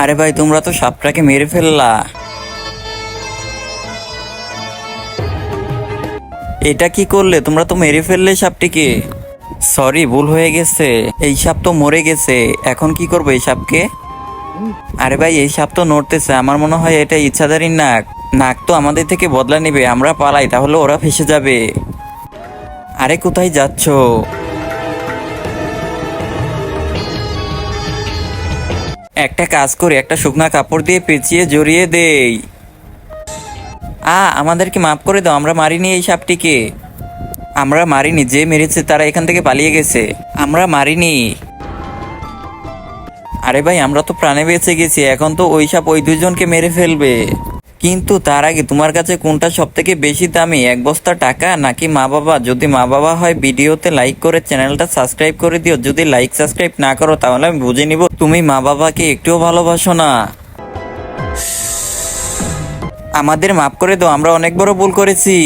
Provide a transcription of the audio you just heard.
আরে ভাই, তোমরা তো সাপটাকে মেরে ফেললা। এটা কি করলে? তোমরা তো মেরে ফেললে সাপটিকে। সরি, ভুল হয়ে গেছে। এই সাপ তো মরে গেছে। এখন কি করবো এই সাপকে? আরে ভাই, এই সাপ তো নড়তেছে। আমার মনে হয় এটা ইচ্ছাধারী নাক। নাক তো আমাদের থেকে বদলা নিবে। আমরা পালাই, তাহলে ওরা ফেসে যাবে। আরে কোথায় যাচ্ছো? একটা কাজ করি, একটা শুকনা কাপড় দিয়ে পেঁচিয়ে জড়িয়ে দেই। আমাদেরকে মাফ করে দাও, আমরা মারিনি এই সাপটিকে। আমরা মারিনি, যে মেরেছে তারা এখান থেকে পালিয়ে গেছে। আমরা মারিনি। আরে ভাই, আমরা তো প্রাণে বেঁচে গেছি। এখন তো ওই সাপ ওই দুজনকে মেরে ফেলবে। কিন্তু তার আগে তোমার কাছে কোনটা সব থেকে বেশি দামি, এক বস্তা টাকা নাকি মা বাবা? যদি মা বাবা হয়, ভিডিওতে লাইক করে চ্যানেলটা সাবস্ক্রাইব করে দিও। যদি লাইক সাবস্ক্রাইব না করো, তাহলে আমি বুঝে নিব তুমি মা বাবাকে একটুও ভালোবাসো না। আমাদের মাফ করে দাও, আমরা অনেক বড় ভুল করেছি।